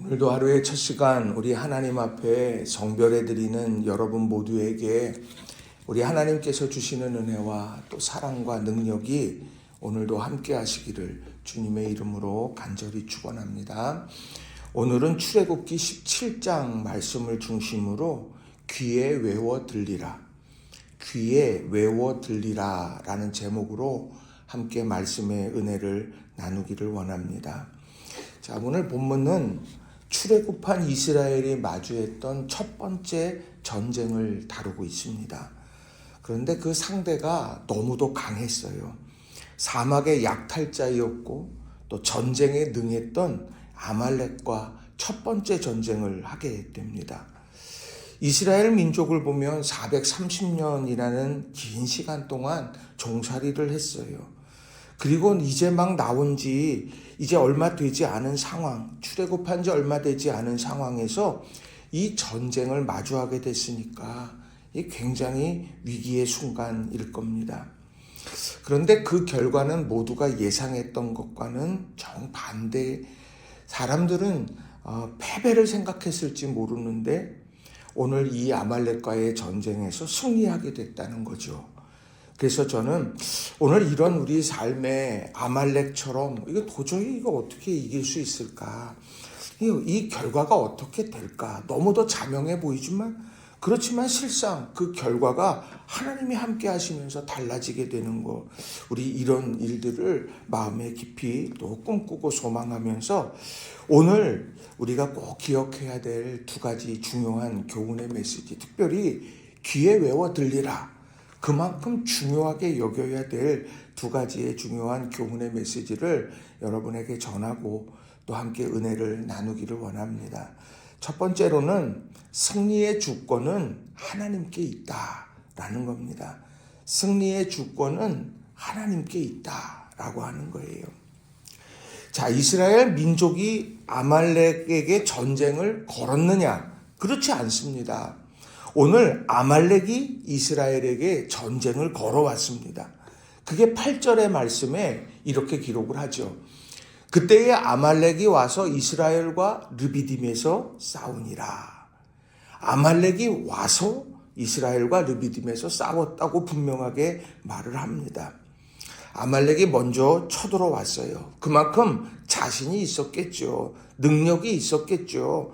오늘도 하루의 첫 시간 우리 하나님 앞에 성별해 드리는 여러분 모두에게 우리 하나님께서 주시는 은혜와 또 사랑과 능력이 오늘도 함께 하시기를 주님의 이름으로 간절히 축원합니다. 오늘은 출애굽기 17장 말씀을 중심으로 귀에 외워 들리라, 귀에 외워 들리라 라는 제목으로 함께 말씀의 은혜를 나누기를 원합니다. 자, 오늘 본문은 출애굽한 이스라엘이 마주했던 첫 번째 전쟁을 다루고 있습니다. 그런데 그 상대가 너무도 강했어요. 사막의 약탈자였고 또 전쟁에 능했던 아말렉과 첫 번째 전쟁을 하게 됩니다. 이스라엘 민족을 보면 430년이라는 긴 시간 동안 종살이를 했어요. 그리고 이제 막 나온 지 이제 얼마 되지 않은 상황, 출애굽한 지 얼마 되지 않은 상황에서 이 전쟁을 마주하게 됐으니까 굉장히 위기의 순간일 겁니다. 그런데 그 결과는 모두가 예상했던 것과는 정반대. 사람들은 패배를 생각했을지 모르는데 오늘 이 아말렉과의 전쟁에서 승리하게 됐다는 거죠. 그래서 저는 오늘 이런 우리 삶의 아말렉처럼 이거 도저히 이거 어떻게 이길 수 있을까? 이 결과가 어떻게 될까? 너무도 자명해 보이지만 그렇지만 실상 그 결과가 하나님이 함께 하시면서 달라지게 되는 거. 우리 이런 일들을 마음에 깊이 또 꿈꾸고 소망하면서 오늘 우리가 꼭 기억해야 될 두 가지 중요한 교훈의 메시지, 특별히 귀에 외워 들리라. 그만큼 중요하게 여겨야 될 두 가지의 중요한 교훈의 메시지를 여러분에게 전하고 또 함께 은혜를 나누기를 원합니다. 첫 번째로는 승리의 주권은 하나님께 있다라는 겁니다. 승리의 주권은 하나님께 있다라고 하는 거예요. 자, 이스라엘 민족이 아말렉에게 전쟁을 걸었느냐? 그렇지 않습니다. 오늘 아말렉이 이스라엘에게 전쟁을 걸어왔습니다. 그게 8절의 말씀에 이렇게 기록을 하죠. 그때에 아말렉이 와서 이스라엘과 르비딤에서 싸우니라. 아말렉이 와서 이스라엘과 르비딤에서 싸웠다고 분명하게 말을 합니다. 아말렉이 먼저 쳐들어왔어요. 그만큼 자신이 있었겠죠. 능력이 있었겠죠.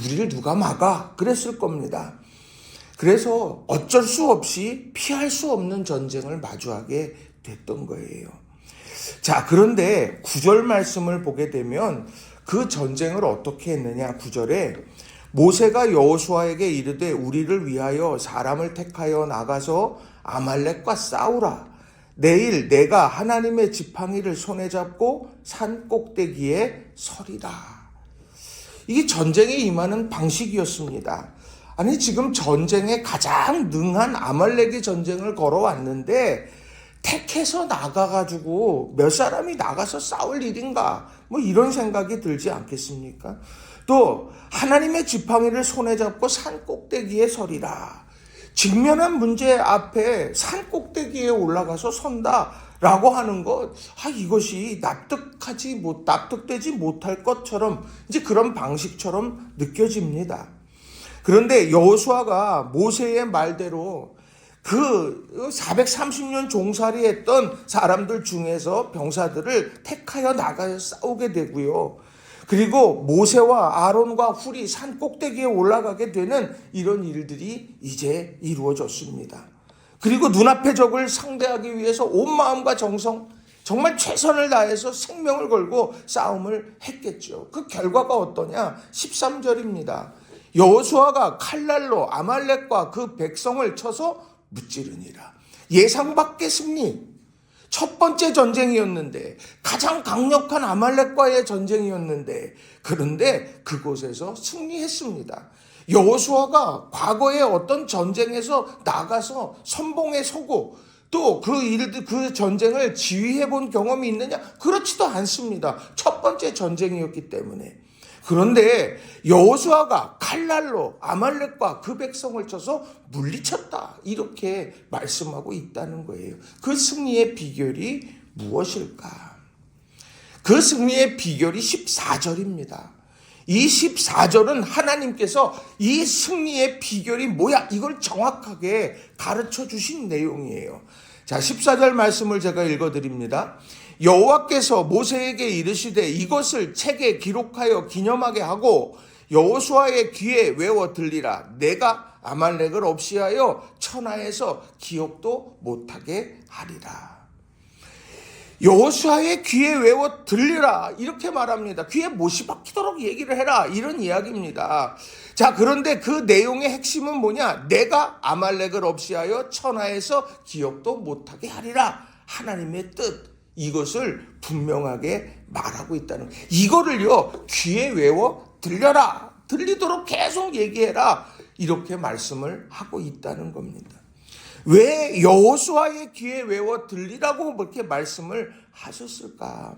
우리를 누가 막아? 그랬을 겁니다. 그래서 어쩔 수 없이 피할 수 없는 전쟁을 마주하게 됐던 거예요. 자, 그런데 9절 말씀을 보게 되면 그 전쟁을 어떻게 했느냐. 9절에 모세가 여호수아에게 이르되 우리를 위하여 사람을 택하여 나가서 아말렉과 싸우라. 내일 내가 하나님의 지팡이를 손에 잡고 산 꼭대기에 서리라. 이게 전쟁에 임하는 방식이었습니다. 아니, 지금 전쟁에 가장 능한 아말렉이 전쟁을 걸어왔는데 택해서 나가가지고 몇 사람이 나가서 싸울 일인가? 이런 생각이 들지 않겠습니까? 또 하나님의 지팡이를 손에 잡고 산 꼭대기에 서리라. 직면한 문제 앞에 산 꼭대기에 올라가서 선다라고 하는 것, 이것이 납득되지 못할 것처럼 이제 그런 방식처럼 느껴집니다. 그런데 여호수아가 모세의 말대로 그 430년 종살이했던 사람들 중에서 병사들을 택하여 나가서 싸우게 되고요. 그리고 모세와 아론과 훌이 산 꼭대기에 올라가게 되는 이런 일들이 이제 이루어졌습니다. 그리고 눈앞의 적을 상대하기 위해서 온 마음과 정성, 정말 최선을 다해서 생명을 걸고 싸움을 했겠죠. 그 결과가 어떠냐? 13절입니다. 여호수아가 칼날로 아말렉과 그 백성을 쳐서 무찌르니라. 예상 밖의 승리. 첫 번째 전쟁이었는데, 가장 강력한 아말렉과의 전쟁이었는데, 그런데 그곳에서 승리했습니다. 여호수아가 과거에 어떤 전쟁에서 나가서 선봉에 서고 또 그 전쟁을 지휘해 본 경험이 있느냐? 그렇지도 않습니다. 첫 번째 전쟁이었기 때문에. 그런데 여호수아가 칼날로 아말렉과 그 백성을 쳐서 물리쳤다. 이렇게 말씀하고 있다는 거예요. 그 승리의 비결이 무엇일까? 그 승리의 비결이 14절입니다. 이 14절은 하나님께서 이 승리의 비결이 뭐야? 이걸 정확하게 가르쳐 주신 내용이에요. 자, 14절 말씀을 제가 읽어드립니다. 여호와께서 모세에게 이르시되 이것을 책에 기록하여 기념하게 하고 여호수아의 귀에 외워 들리라. 내가 아말렉을 없이하여 천하에서 기억도 못하게 하리라. 여호수아의 귀에 외워 들리라 이렇게 말합니다. 귀에 못이 박히도록 얘기를 해라 이런 이야기입니다. 자, 그런데 그 내용의 핵심은 뭐냐? 내가 아말렉을 없이하여 천하에서 기억도 못하게 하리라. 하나님의 뜻, 이것을 분명하게 말하고 있다는 거예요. 이거를요 귀에 외워 들려라, 들리도록 계속 얘기해라, 이렇게 말씀을 하고 있다는 겁니다. 왜 여호수아의 귀에 외워 들리라고 그렇게 말씀을 하셨을까?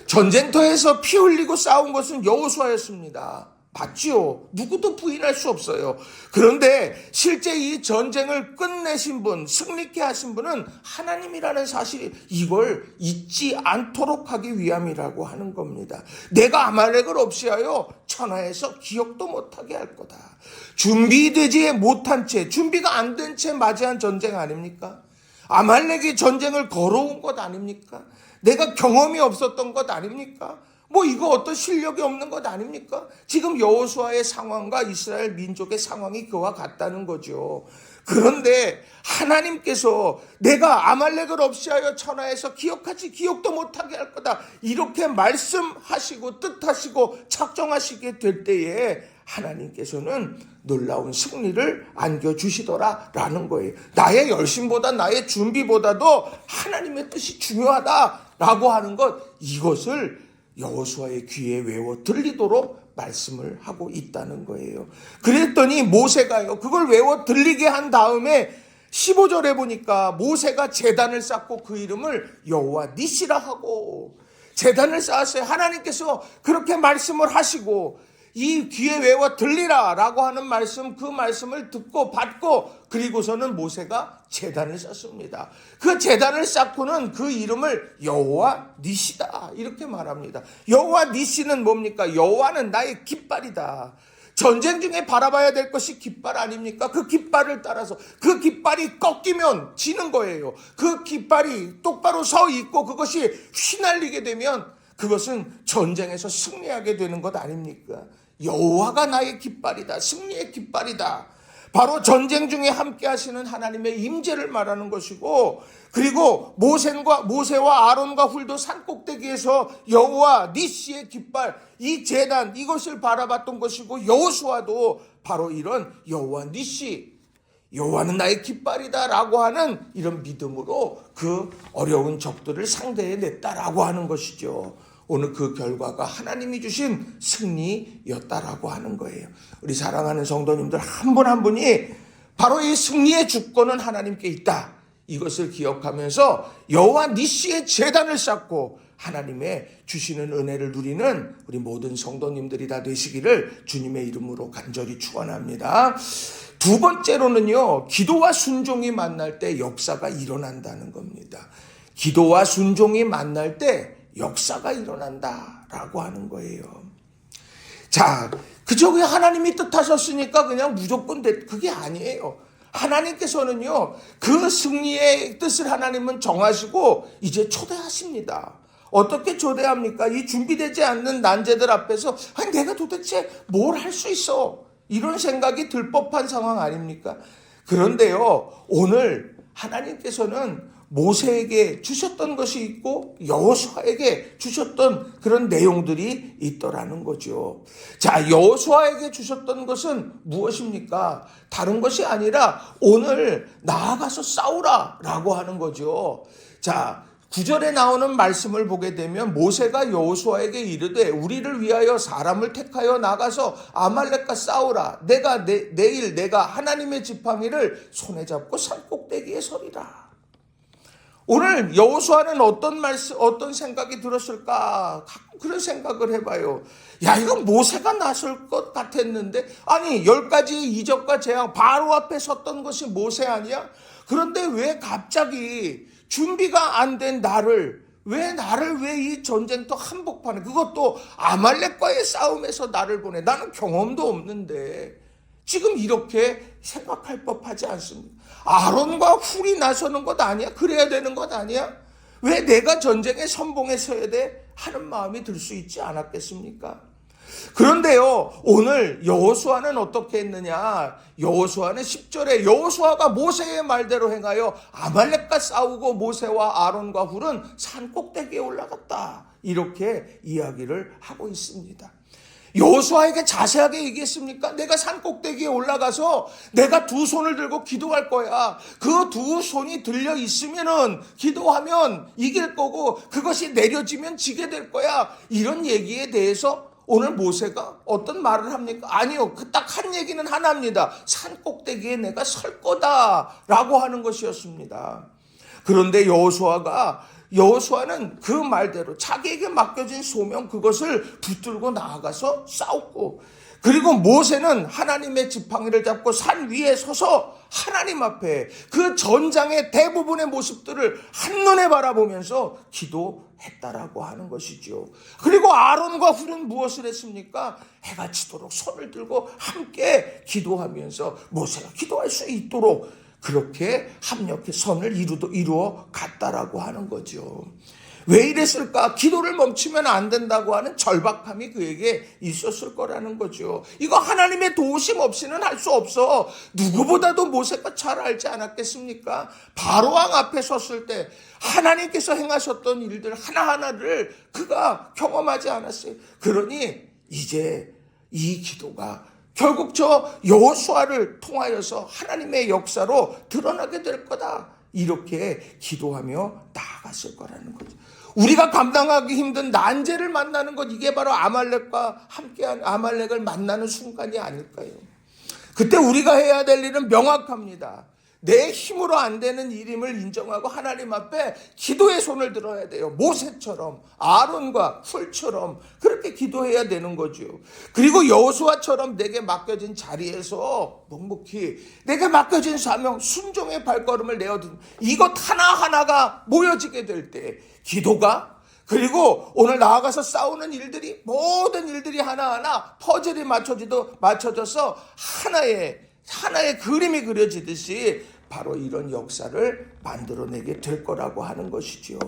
전쟁터에서 피 흘리고 싸운 것은 여호수아였습니다. 맞지요? 누구도 부인할 수 없어요. 그런데 실제 이 전쟁을 끝내신 분, 승리케 하신 분은 하나님이라는 사실, 이걸 잊지 않도록 하기 위함이라고 하는 겁니다. 내가 아말렉을 없이하여 천하에서 기억도 못하게 할 거다. 준비되지 못한 채, 준비가 안 된 채 맞이한 전쟁 아닙니까? 아말렉이 전쟁을 걸어온 것 아닙니까? 내가 경험이 없었던 것 아닙니까? 뭐 이거 어떤 실력이 없는 것 아닙니까? 지금 여호수아의 상황과 이스라엘 민족의 상황이 그와 같다는 거죠. 그런데 하나님께서 내가 아말렉을 없이하여 천하에서 기억도 못하게 할 거다, 이렇게 말씀하시고 뜻하시고 작정하시게 될 때에 하나님께서는 놀라운 승리를 안겨주시더라라는 거예요. 나의 열심보다 나의 준비보다도 하나님의 뜻이 중요하다라고 하는 것, 이것을 여호수아의 귀에 외워 들리도록 말씀을 하고 있다는 거예요. 그랬더니 모세가요, 그걸 외워 들리게 한 다음에 15절에 보니까 모세가 제단을 쌓고 그 이름을 여호와 니시라 하고 제단을 쌓았어요. 하나님께서 그렇게 말씀을 하시고 이 귀에 외워 들리라 라고 하는 말씀, 그 말씀을 듣고 받고 그리고서는 모세가 제단을 쌓습니다. 그 제단을 쌓고는 그 이름을 여호와 니시다 이렇게 말합니다. 여호와 니시는 뭡니까? 여호와는 나의 깃발이다. 전쟁 중에 바라봐야 될 것이 깃발 아닙니까? 그 깃발을 따라서, 그 깃발이 꺾이면 지는 거예요. 그 깃발이 똑바로 서 있고 그것이 휘날리게 되면 그것은 전쟁에서 승리하게 되는 것 아닙니까? 여호와가 나의 깃발이다, 승리의 깃발이다. 바로 전쟁 중에 함께 하시는 하나님의 임재를 말하는 것이고, 그리고 모세와 아론과 훌도 산꼭대기에서 여호와 니시의 깃발, 이 제단, 이것을 바라봤던 것이고, 여호수아도 바로 이런 여호와 니시, 여호와는 나의 깃발이다 라고 하는 이런 믿음으로 그 어려운 적들을 상대해냈다라고 하는 것이죠. 오늘 그 결과가 하나님이 주신 승리였다라고 하는 거예요. 우리 사랑하는 성도님들 한 분 한 분이 바로 이 승리의 주권은 하나님께 있다, 이것을 기억하면서 여호와 니시의 제단을 쌓고 하나님의 주시는 은혜를 누리는 우리 모든 성도님들이 다 되시기를 주님의 이름으로 간절히 축원합니다. 두 번째로는요, 기도와 순종이 만날 때 역사가 일어난다는 겁니다. 기도와 순종이 만날 때 역사가 일어난다라고 하는 거예요. 자, 그저 왜 하나님이 뜻하셨으니까 그냥 무조건 그게 아니에요. 하나님께서는요, 그 승리의 뜻을 하나님은 정하시고 이제 초대하십니다. 어떻게 초대합니까? 이 준비되지 않는 난제들 앞에서 아니 내가 도대체 뭘 할 수 있어? 이런 생각이 들 법한 상황 아닙니까? 그런데요, 오늘 하나님께서는 모세에게 주셨던 것이 있고 여호수아에게 주셨던 그런 내용들이 있더라는 거죠. 자, 여호수아에게 주셨던 것은 무엇입니까? 다른 것이 아니라 오늘 나아가서 싸우라라고 하는 거죠. 자, 9절에 나오는 말씀을 보게 되면 모세가 여호수아에게 이르되 우리를 위하여 사람을 택하여 나가서 아말렉과 싸우라. 내일 내가 하나님의 지팡이를 손에 잡고 산꼭대기에 서리라. 오늘 여호수아는 어떤 생각이 들었을까? 가끔 그런 생각을 해봐요. 야, 이건 모세가 나설 것 같았는데, 아니 10가지의 이적과 재앙 바로 앞에 섰던 것이 모세 아니야? 그런데 왜 갑자기 준비가 안 된 나를 왜 나를 왜 이 전쟁터 한복판에, 그것도 아말렉과의 싸움에서 나를 보내? 나는 경험도 없는데. 지금 이렇게 생각할 법하지 않습니까? 아론과 훌이 나서는 것 아니야? 그래야 되는 것 아니야? 왜 내가 전쟁의 선봉에 서야 돼? 하는 마음이 들 수 있지 않았겠습니까? 그런데요, 오늘 여호수아는 어떻게 했느냐? 여호수아는 10절에 여호수아가 모세의 말대로 행하여 아말렉과 싸우고 모세와 아론과 훌은 산 꼭대기에 올라갔다. 이렇게 이야기를 하고 있습니다. 여호수아에게 자세하게 얘기했습니까? 내가 산 꼭대기에 올라가서 내가 두 손을 들고 기도할 거야. 그 두 손이 들려 있으면은 기도하면 이길 거고 그것이 내려지면 지게 될 거야. 이런 얘기에 대해서 오늘 모세가 어떤 말을 합니까? 아니요. 그 딱 한 얘기는 하나입니다. 산 꼭대기에 내가 설 거다라고 하는 것이었습니다. 그런데 여호수아는 그 말대로 자기에게 맡겨진 소명 그것을 붙들고 나아가서 싸웠고, 그리고 모세는 하나님의 지팡이를 잡고 산 위에 서서 하나님 앞에 그 전장의 대부분의 모습들을 한눈에 바라보면서 기도했다라고 하는 것이죠. 그리고 아론과 훌은 무엇을 했습니까? 해가 지도록 손을 들고 함께 기도하면서 모세가 기도할 수 있도록 그렇게 합력해 선을 이루어 갔다라고 하는 거죠. 왜 이랬을까? 기도를 멈추면 안 된다고 하는 절박함이 그에게 있었을 거라는 거죠. 이거 하나님의 도우심 없이는 할 수 없어. 누구보다도 모세가 잘 알지 않았겠습니까? 바로왕 앞에 섰을 때 하나님께서 행하셨던 일들 하나하나를 그가 경험하지 않았어요. 그러니 이제 이 기도가 결국 저 여호수아를 통하여서 하나님의 역사로 드러나게 될 거다. 이렇게 기도하며 나아갔을 거라는 거죠. 우리가 감당하기 힘든 난제를 만나는 것, 이게 바로 아말렉과 함께한 아말렉을 만나는 순간이 아닐까요? 그때 우리가 해야 될 일은 명확합니다. 내 힘으로 안 되는 일임을 인정하고 하나님 앞에 기도의 손을 들어야 돼요. 모세처럼, 아론과 훌처럼 그렇게 기도해야 되는 거죠. 그리고 여호수아처럼 내게 맡겨진 자리에서 묵묵히 내게 맡겨진 사명, 순종의 발걸음을 내어든 이것 하나하나가 모여지게 될 때 기도가, 그리고 오늘 나아가서 싸우는 일들이, 모든 일들이 하나하나 퍼즐이 맞춰져서 하나의 그림이 그려지듯이 바로 이런 역사를 만들어내게 될 거라고 하는 것이죠.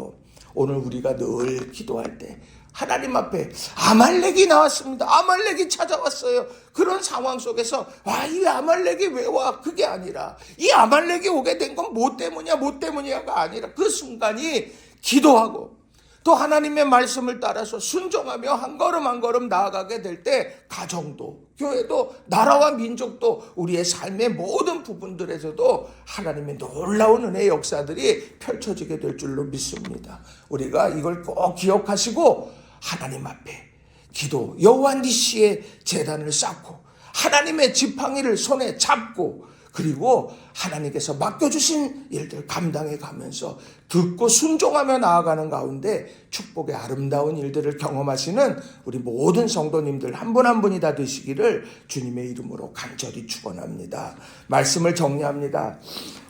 오늘 우리가 늘 기도할 때 하나님 앞에 아말렉이 나왔습니다. 아말렉이 찾아왔어요. 그런 상황 속에서 이 아말렉이 왜 와? 그게 아니라 이 아말렉이 오게 된 건 뭐 때문이야가 아니라 그 순간이 기도하고 또 하나님의 말씀을 따라서 순종하며 한 걸음 한 걸음 나아가게 될 때 가정도, 교회도, 나라와 민족도, 우리의 삶의 모든 부분들에서도 하나님의 놀라운 은혜의 역사들이 펼쳐지게 될 줄로 믿습니다. 우리가 이걸 꼭 기억하시고 하나님 앞에 기도, 여호와 니시의 제단을 쌓고 하나님의 지팡이를 손에 잡고, 그리고 하나님께서 맡겨주신 일들 감당해 가면서 듣고 순종하며 나아가는 가운데 축복의 아름다운 일들을 경험하시는 우리 모든 성도님들 한 분 한 분이 다 되시기를 주님의 이름으로 간절히 축원합니다. 말씀을 정리합니다.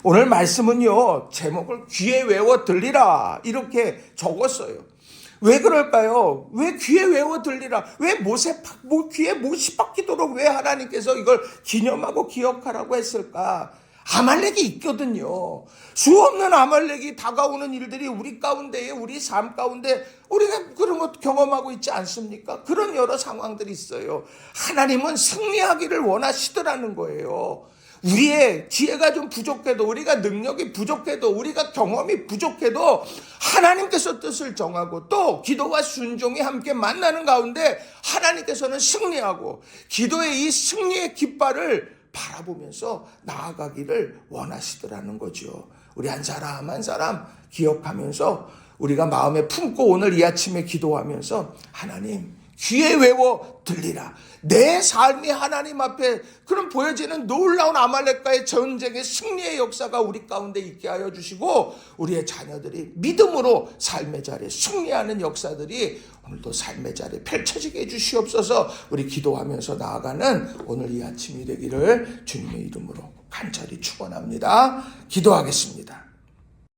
오늘 말씀은요, 제목을 귀에 외워 들리라 이렇게 적었어요. 왜 그럴까요? 왜 귀에 외워 들리라? 왜 귀에 못이 박히도록 왜 하나님께서 이걸 기념하고 기억하라고 했을까? 아말렉이 있거든요. 수없는 아말렉이 다가오는 일들이 우리 가운데에, 우리 삶 가운데 우리가 그런 것 경험하고 있지 않습니까? 그런 여러 상황들이 있어요. 하나님은 승리하기를 원하시더라는 거예요. 우리의 지혜가 좀 부족해도, 우리가 능력이 부족해도, 우리가 경험이 부족해도 하나님께서 뜻을 정하고 또 기도와 순종이 함께 만나는 가운데 하나님께서는 승리하고 기도의 이 승리의 깃발을 바라보면서 나아가기를 원하시더라는 거죠. 우리 한 사람 한 사람 기억하면서 우리가 마음에 품고 오늘 이 아침에 기도하면서 하나님 귀에 외워 들리라. 내 삶이 하나님 앞에 그런 보여지는 놀라운 아말렉과의 전쟁의 승리의 역사가 우리 가운데 있게 하여 주시고 우리의 자녀들이 믿음으로 삶의 자리에 승리하는 역사들이 오늘도 삶의 자리에 펼쳐지게 해주시옵소서. 우리 기도하면서 나아가는 오늘 이 아침이 되기를 주님의 이름으로 간절히 축원합니다. 기도하겠습니다.